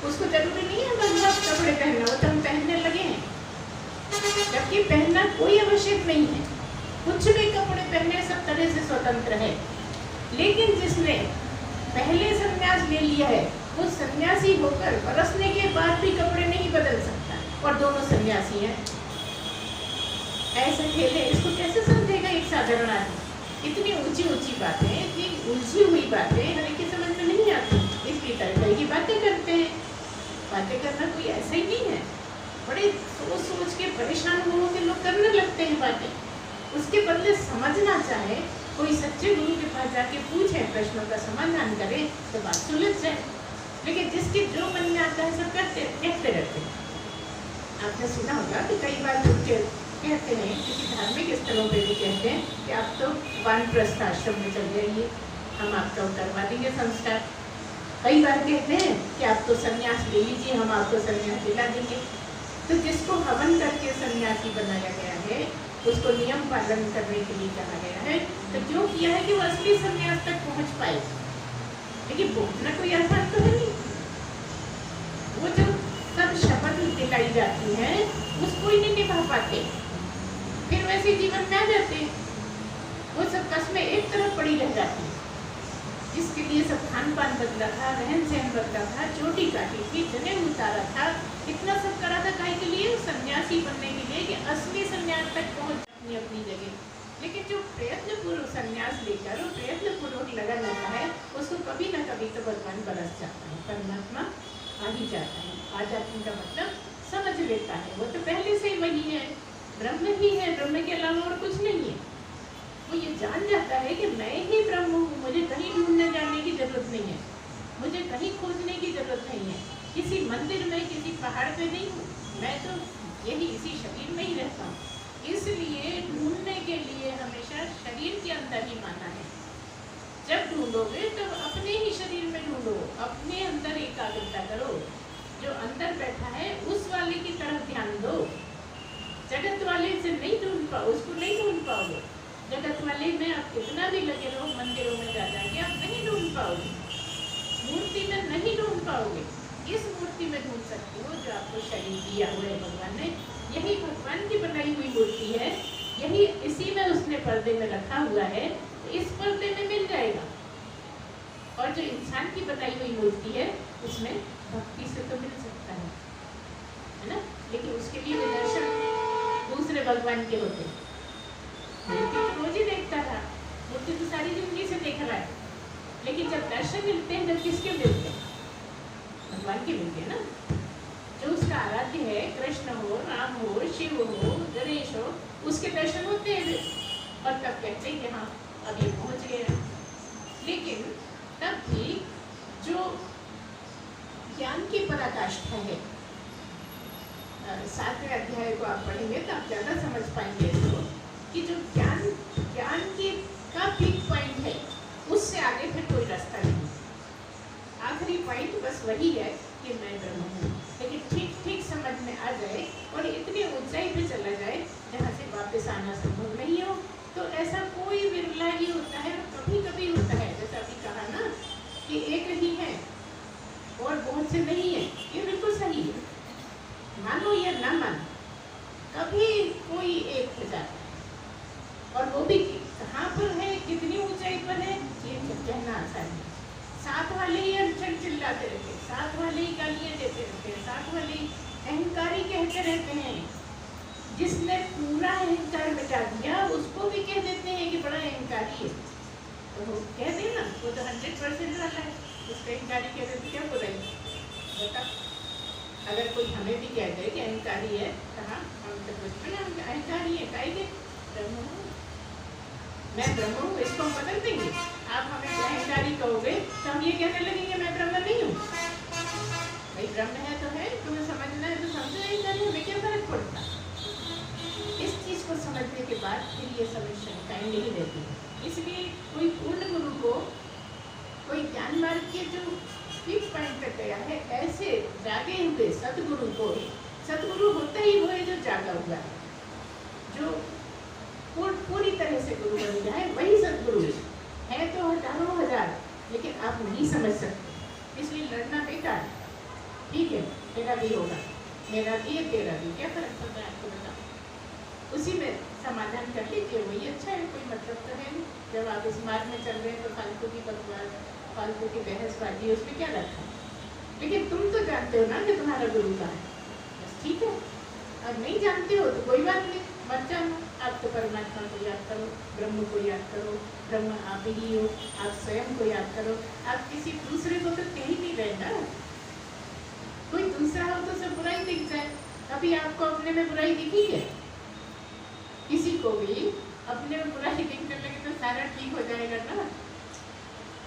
उसको जरूरी नहीं है बस कपड़े पहनना, वो तो हम पहनने लगे हैं, जबकि पहनना कोई आवश्यक नहीं है। कुछ भी कपड़े पहने सब तरह से स्वतंत्र है। लेकिन जिसने पहले सन्यास ले लिया है वो सन्यासी होकर बरसने के बाद भी कपड़े नहीं बदल सकता, और दोनों सन्यासी हैं। ऐसे खेले इसको कैसे समझेगा एक साधारण आदमी? इतनी ऊंची ऊंची बातें, इतनी उलझी हुई बातें हर एक की समझ में नहीं आती, इसलिए तरह की बातें करते हैं। बातें करना कोई ऐसा ही नहीं है। बड़े सोच सोच के परेशान हो के लोग करने लगते हैं बातें। उसके बदले समझना चाहे, कोई सच्चे गुरु के पास जाके पूछे, प्रश्नों का समाधान करे तो बात सुलझ जाए। लेकिन जिसके जो मन में आता है सब कहते रहते हैं। आपने सुना होगा कि कई बार लोग कहते हैं, किसी धार्मिक स्थलों पे भी कहते हैं कि आप तो वानप्रस्थ आश्रम में चल जाइए, हम आपका करवा देंगे संस्कार। कई बार कहते हैं कि आप तो संन्यास ले लीजिए, हम आपको संन्यास दिला देंगे। तो जिसको हवन करके सन्यासी बनाया गया है, उसको नियम पालन करने के लिए कहा गया है, तो क्यों किया है कि वो असली संन्यास तक पहुंच पाए। लेकिन बोलना कोई आसान तो है नहीं। वो जो सब शपथ दिलाई जाती है उसको ही नहीं निभा पाते, फिर वैसे जीवन में आ जाते। वो सब कस्में एक तरफ पड़ी रह जाती। जिसके लिए सब खान पान बदला था, रहन सहन बदला था, चोटी काटी थी, जनेऊ उतारा था, इतना सब करा था काहे के लिए? सन्यासी बनने के लिए, कि असली सन्यास तक पहुंच अपनी अपनी जगह। लेकिन जो प्रयत्न पूर्वक सन्यास लेकर प्रयत्न पूर्वक लगा रहता है, उसको कभी न कभी तो भगवान बरस जाता है, परमात्मा आ ही जाता है। आ जाने का मतलब समझ लेता है, वो तो पहले से ही वही है, ब्रह्म ही है, ब्रह्म के अलावा और कुछ नहीं है। वो ये जान जाता है कि मैं ही ब्रह्म हूँ, मुझे कहीं ढूंढने जाने की जरूरत नहीं है, मुझे कहीं खोजने की जरूरत नहीं है, किसी मंदिर में, किसी पहाड़ पे नहीं हूँ, मैं तो यही इसी शरीर में ही रहता हूँ। इसलिए ढूंढने के लिए हमेशा शरीर के अंदर ही माना है। जब ढूंढोगे तो अपने ही शरीर में ढूंढो, अपने अंदर एकाग्रता करो, जो अंदर बैठा है उस वाले की तरफ ध्यान दो। जगत वाले से नहीं ढूंढ पाओ, उसको नहीं ढूंढ पाओगे। जगत वाले में आप कितना भी लगे रहो, मंदिरों में जा जाएंगे, आप नहीं ढूंढ पाओगे, मूर्ति में नहीं ढूंढ पाओगे। इस मूर्ति में ढूंढ सकते हो जो आपको शरीर दिया हुआ है भगवान ने। यही भगवान की बनाई हुई मूर्ति है, यही इसी में उसने पर्दे में रखा हुआ है, तो इस पर्दे में मिल जाएगा। और जो इंसान की बनाई हुई मूर्ति है उसमें भक्ति से तो मिल सकता है ना, लेकिन उसके लिए दर्शन दूसरे भगवान के होते हैं। मूर्ति तो रोज ही देखता था, मूर्ति तो सारी जिंदगी से देख रहा है, लेकिन जब दर्शन मिलते हैं तब किसके मिलते हैं? भगवान के मिलते हैं ना। जो उसका आराध्य है, कृष्ण हो, राम हो, शिव हो, गणेश हो, उसके दर्शन होते हैं और तब कहते हैं कि हाँ अब ये पहुंच गए। लेकिन तब भी जो ज्ञान की पराकाष्ठा है, 7वें अध्याय को आप पढ़ेंगे तो आप ज़्यादा समझ पाएंगे इसको, कि जो ज्ञान की का पीक पॉइंट है, उससे आगे फिर कोई रास्ता नहीं। आखिरी पॉइंट बस वही है कि मैं ब्रह्म हूँ। लेकिन ठीक ठीक समझ में आ जाए और इतनी ऊंचाई पे चला जाए जहाँ से वापस आना संभव नहीं हो, तो ऐसा कोई विरला ही होता है, कभी कभी होता है। जैसा अभी कहा ना कि एक ही है और बहुत से नहीं है, ये बिल्कुल सही है, मानो या ना मानो, कभी कोई एक हो जाता है। और वो भी कहाँ पर है, कितनी ऊंचाई पर है, ये कहना आसान है। साथ वाले ही अड़चन चिल्लाते रहते हैं, साथ वाले ही गालियाँ देते रहते हैं, साथ वाले ही अहंकारी कहते रहते हैं। जिसने पूरा अहंकार मिटा दिया उसको भी कह देते हैं कि बड़ा अहंकारी है, तो कह दे ना, वो तो 100% वाला है, उसका अहंकारी कह देते क्या बोलेंगे बता। अगर कोई हमें भी कह दे कि अहंकारी है, कहाँ हम तो कुछ भी हम अहंकारी है, कहेंगे ब्रह्म हूँ, मैं ब्रह्म हूँ, इसको हम बदल देंगे। आप हमें अहंकारी कहोगे तो हम ये कहने लगेंगे मैं ब्रह्म नहीं हूँ। भाई ब्रह्म है तो है, तुम्हें समझना है तो समझो, अहंकारी हमें क्या फर्क पड़ता। इस चीज़ को समझने के बाद फिर ये समझ शंकाएं नहीं रहती। इसलिए कोई पूर्ण गुरु को कोई ज्ञान मार्ग के जो पीक पॉइंट पे गया है, ऐसे जागे हुए सतगुरु को, सतगुरु होता ही वो है जो जागा हुआ है, जो पूरी तरह से गुरु बन गया है, वही सतगुरु है। तो हजारों हजार, लेकिन आप नहीं समझ सकते, इसलिए लड़ना बेकार। ठीक है, मेरा भी होगा, मेरा भी है, तेरा भी, क्या फर्क पड़ता है आपको, बताओ। उसी में समाधान कर लीजिए, वही अच्छा है, कोई मतलब तो है नहीं। जब आप इस मार्ग में चल रहे हैं तो फालतू की बकवास, फालतू की बहसबाजी, उसमें क्या रखा है। लेकिन तुम तो जानते हो ना कि तुम्हारा गुरु कहाँ है, बस ठीक है। अब नहीं जानते हो तो कोई बात नहीं, मत जानो। आप तो परमात्मा को याद करो, ब्रह्म को याद करो, ब्रह्म आप ही हो, आप स्वयं को याद करो। आप किसी दूसरे को तो कह ही नहीं रहे ना, कोई दूसरा हो तो सब बुराई दिख जाए। अभी आपको अपने में बुराई दिखी है, किसी को भी अपने में बुराई दिखने लगे तो सारा ठीक हो जाएगा ना।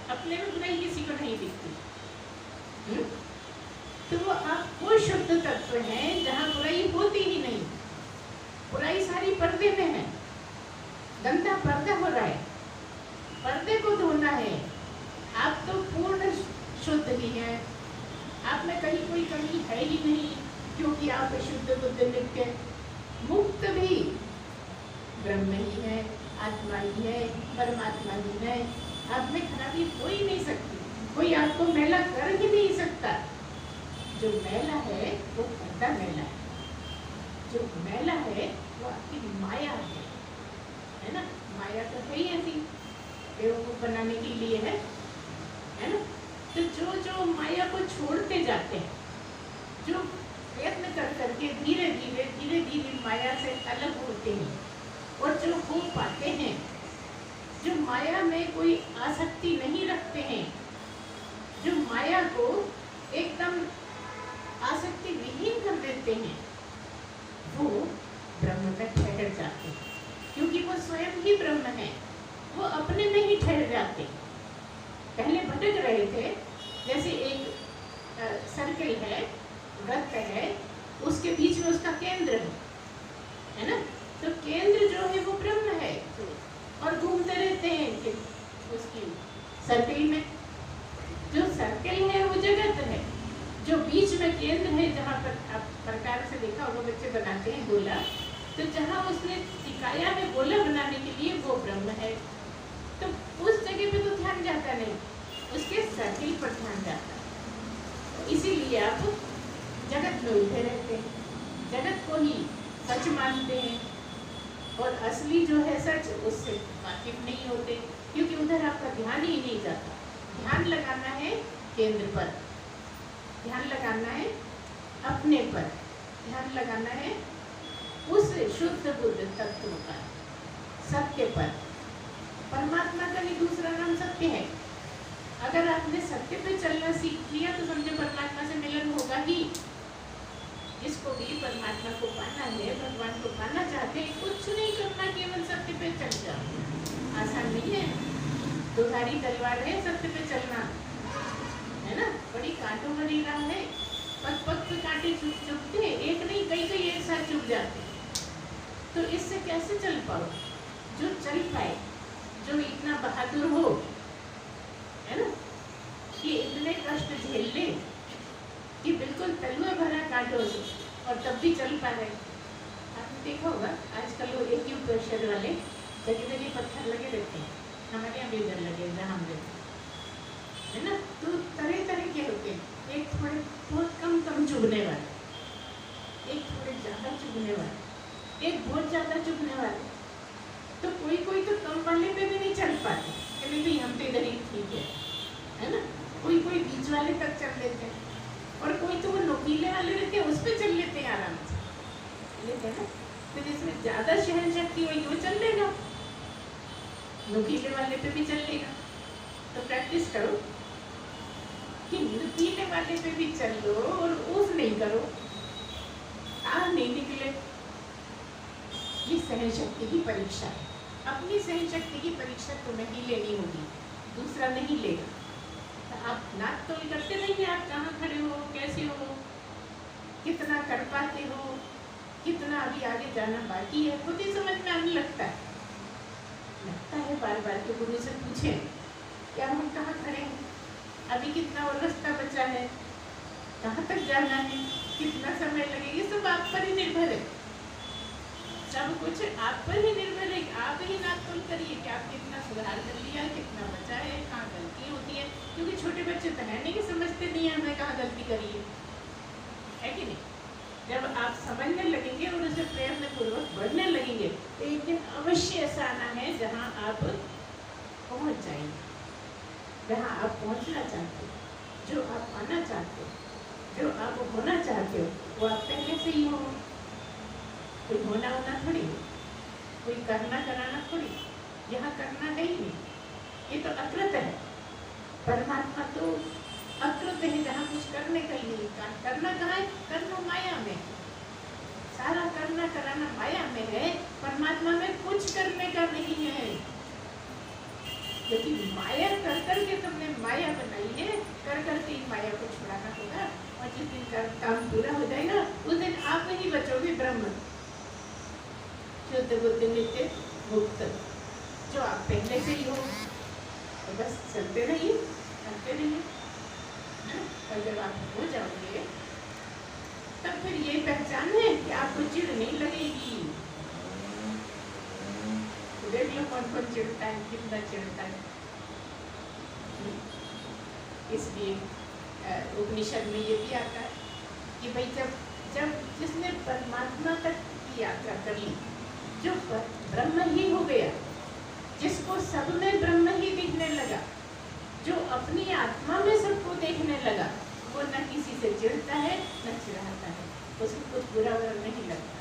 अपने में बुराई किसी को नहीं दिखती। तो वो आप वो शुद्ध तत्व हैं जहाँ बुराई होती ही नहीं। बुराई सारी पर्दे में है, गंदा पर्दा हो रहा है, पर्दे को धोना है। आप तो पूर्ण शुद्ध ही हैं, आप में कहीं कोई कमी है ही नहीं, क्योंकि आप शुद्ध बुद्ध नित्य मुक्त भी ब्रह्म ही है, आत्मा ही है, परमात्मा ही है। आप में खराबी हो ही नहीं सकती, कोई आपको मैला कर ही नहीं सकता। जो मैला है वो पर्दा मैला है, जो मैला है वो आपकी माया है ना। माया तो है ही ऐसी, बेवकूफ बनाने के लिए है ना। तो जो माया को छोड़ते जाते हैं, जो प्रयत्न कर करके धीरे धीरे माया से अलग होते हैं, और जो हो पाते हैं, जो माया में कोई आसक्ति नहीं रखते हैं, जो माया को एकदम आसक्ति विहीन कर देते हैं, वो ब्रह्म में ठहर जाते हैं, क्योंकि वो स्वयं ही ब्रह्म है। वो अपने में ही ठहर जाते हैं। पहले भटक रहे थे, जैसे एक सर्कल है, वृत्त है, उसके बीच में उसका केंद्र है ना। तो केंद्र जो है वो ब्रह्म है, और घूमते रहते हैं कि उसकी सर्कल में। जो सर्कल है वो जगत है, जो बीच में केंद्र है, जहाँ पर आप प्रकार से देखा होगा बच्चे बनाते हैं गोला, तो जहाँ उसने सिखाया है गोला बनाने के लिए वो ब्रह्म है। तो उस जगह पे तो ध्यान जाता नहीं, उसके सर्कल पर ध्यान जाता है। इसीलिए आप जगत में उलझे रहते हैं, जगत को ही सच मानते हैं, और असली जो है सच उससे वाकिफ नहीं होते, क्योंकि उधर आपका ध्यान ही नहीं जाता। ध्यान लगाना है केंद्र पर, ध्यान लगाना है अपने पर, ध्यान लगाना है उस शुद्ध बुद्ध तत्व पर, सत्य पर। परमात्मा का ही दूसरा नाम सत्य है। अगर आपने सत्य पे चलना सीख लिया तो समझो परमात्मा से मिलन होगा ही। जिसको भी परमात्मा को पाना है, भगवान को पाना चाहते हैं, कुछ नहीं करना, केवल सत्य पे चल जाओ। आसान नहीं है, दुधारी तलवार है सत्य पे चलना, है ना। बड़ी कांटों भरी राह है, पग पग पे कांटे चुभते, एक नहीं कई कई एक साथ चुभ जाते। तो इससे कैसे चल पाओ? जो चल पाए, जो इतना बहादुर हो, है ना, कि इतने कष्ट झेल ले कि बिल्कुल तलुआ भरा कांटों से, और तब भी चल पा रहे। आपने देखा होगा आजकल वो एक्यूप्रेशर वाले जगह जगह पत्थर लगे रहते हैं, हमारे यहाँ भी उधर लगे जहाँ हम रहते है ना। तो तरह तरह के होते हैं, एक थोड़े बहुत कम चुभने वाले, एक थोड़े ज़्यादा चुभने वाले, एक बहुत ज़्यादा चुभने वाले। तो कोई कोई तो कम वाले पे भी नहीं चल पाते, कहते भाई हम तो इधर ही ठीक है ना। कोई कोई बीच वाले तक चल लेते हैं, और कोई तो वो नोकीले वाले रहते हैं, उस पर चल लेते हैं आराम से, लेते हैं ना। तो जिसमें ज़्यादा सहन शक्ति होगी वो चल लेगा, नोकीले वाले पे भी चल लेगा। तो प्रैक्टिस करो कि नुकीले वाले पे भी चल लो और ऊफ नहीं करो, आग नहीं निकले। ये सहन शक्ति की परीक्षा है। अपनी सहन शक्ति की परीक्षा तुम्हें ही लेनी होगी, दूसरा नहीं लेगा। तो आप नाक तोल करते रहिए, आप कहाँ खड़े हो, कैसे हो, कितना कर पाते हो, कितना अभी आगे जाना बाकी है, खुद ही समझ में आने लगता है बार बार। तो गुरु से पूछें कि अब हम कहाँ खड़े हैं, अभी कितना और रास्ता बचा है, कहाँ तक जाना है, कितना समय लगेगा, ये सब आप पर ही निर्भर है। सब कुछ आप पर ही निर्भर है। आप ही नापतोल करिए कि आप कितना सुधार कर लिया, कितना बचा है, कहाँ गलती होती है। क्योंकि छोटे बच्चे तो है नहीं कि समझते नहीं है हमें कहाँ गलती करी है कि नहीं। जब आप समझने लगेंगे और उसे प्रयत्न पूर्वक बढ़ने लगेंगे तो एक दिन अवश्य ऐसा आना है जहाँ आप पहुँच जाएंगे, जहाँ आप पहुँचना चाहते हो, जो आप पाना चाहते हो, जो आप होना चाहते हो, वो आप पहले से ही हो। कोई होना होना थोड़ी है, कोई करना कराना थोड़ी, यहाँ करना है ही नहीं, ये तो अकृत है। परमात्मा तो अकृत है, जहाँ कुछ करने का ही नहीं। करना कहाँ है? कर्म माया में, सारा करना कराना माया में है, परमात्मा में कुछ करने का नहीं है। क्योंकि माया कर करके तुमने माया बनाई है, कर करके माया को छुड़ाना होगा। और जिस दिन का काम पूरा हो जाएगा उस दिन आप ही बचोगे ब्रह्म, शुद्ध बुद्धि नित्य मुक्त, जो आप पहले से ही हो। तो बस चलते रहिए, करते रहिए, और जब आप हो जाओगे तब फिर ये पहचान है कि आपको चिढ़ नहीं लगेगी। तो देख लो कौन कौन चिढ़ता है, कितना चिढ़ता है। इसलिए उपनिषद में ये भी आता है कि भाई जब जिसने परमात्मा तक की यात्रा कर ली, जो ब्रह्म ही हो गया, जिसको सब में ब्रह्म ही दिखने लगा, जो अपनी आत्मा में सबको देखने लगा, वो न किसी से चिढ़ता है न चिढ़ाता है, उसको कुछ बुरा नहीं लगता।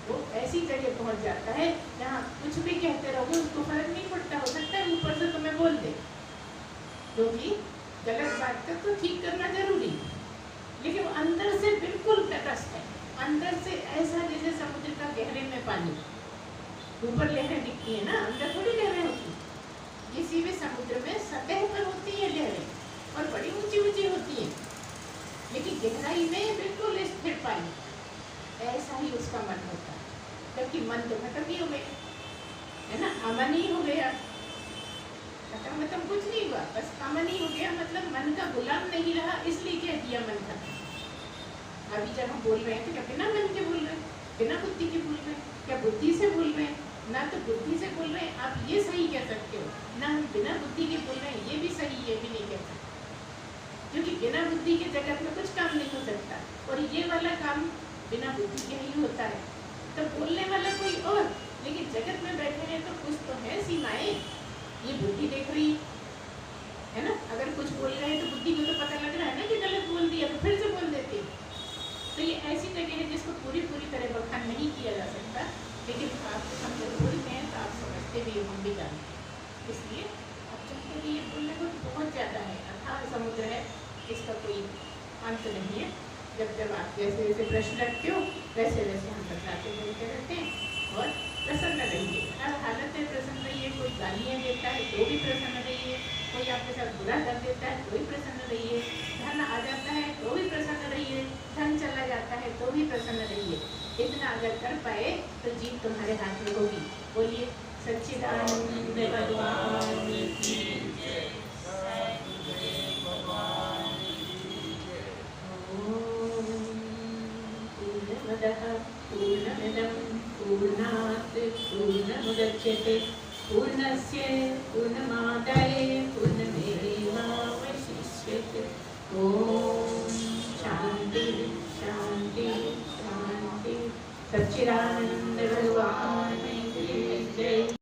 वो ऐसी जगह पहुंच जाता है जहाँ कुछ भी कहते रहोगे उसको फर्क नहीं पड़ता। हो सकता है ऊपर से तुम्हें बोल दे, क्योंकि गलत बात का तो ठीक करना जरूरी, लेकिन अंदर से बिल्कुल तटस्थ है। अंदर से ऐसा जैसे समुद्र का गहरे में पानी, ऊपर लहरें दिखती है ना, अंदर थोड़ी लहरें होती। किसी भी समुद्र में सतह पर होती है लहरें और बड़ी ऊंची ऊंची होती है, लेकिन गहराई में बिल्कुल स्थिर पानी। ऐसा ही उसका मन होता है, क्योंकि मन तो खत्म ही हो गया है ना, अमन ही हो गया। खत्म मतलब कुछ नहीं हुआ, बस अमन ही हो गया, मतलब मन का गुलाम नहीं रहा, इसलिए कह दिया मन खत्म। अभी जब हम बोल रहे हैं तो क्या बिना मन के बोल रहे हैं, बिना बुद्धि के बोल रहे हैं, क्या बुद्धि से बोल रहे हैं? ना तो बुद्धि से बोल रहे हैं, आप ये सही कह सकते हो, ना हम बिना बुद्धि के बोल रहे हैं, ये भी सही, ये भी नहीं कह सकते। क्योंकि बिना बुद्धि के जगत में कुछ काम नहीं हो सकता, और ये वाला काम बिना बुद्धि के ही होता है। तो बोलने वाला कोई और, लेकिन जगत में बैठे हैं तो कुछ तो है सीमाएं, ये बुद्धि देख रही है ना। अगर कुछ बोल रहे हैं तो बुद्धि को तो पता लग रहा है ना कि गलत बोल दिया, तो फिर से बोल देते। तो ये ऐसी जगह है जिसको पूरी तरह बखान नहीं किया जा सकता, लेकिन आप हम जब बोलते हैं तो आप समझते भी हो, हम भी जानते हैं। इसलिए आप चाहते कि ये बोलने को बहुत ज़्यादा है, अथाह समुद्र है, इसका कोई अंत नहीं है। जब आप जैसे जैसे प्रश्न रखते हो वैसे वैसे हम बतलाते बोलते रहते हैं। और प्रसन्न रहिए, हर हालत में प्रसन्न रहिए। कोई गालियाँ देता है तो भी प्रसन्न रहिए, कोई आपके साथ बुरा कर देता है तो भी प्रसन्न रहिए, धन आ जाता है तो भी प्रसन्न रहिए, धन चला जाता है तो भी प्रसन्न रहिए। इतना अगर कर पाए तो जीत तुम्हारे हाथ में होगी। बोलिए सच्चिदानंद भगवान की जय। पूर्णमदः पूर्णमिदं पूर्णात् पूर्णमुदच्यते पूर्णस्य पूर्णमादाय पूर्णमेवावशिष्यते। ओम शांति शांति शांति। सच्चिदानंद भगवान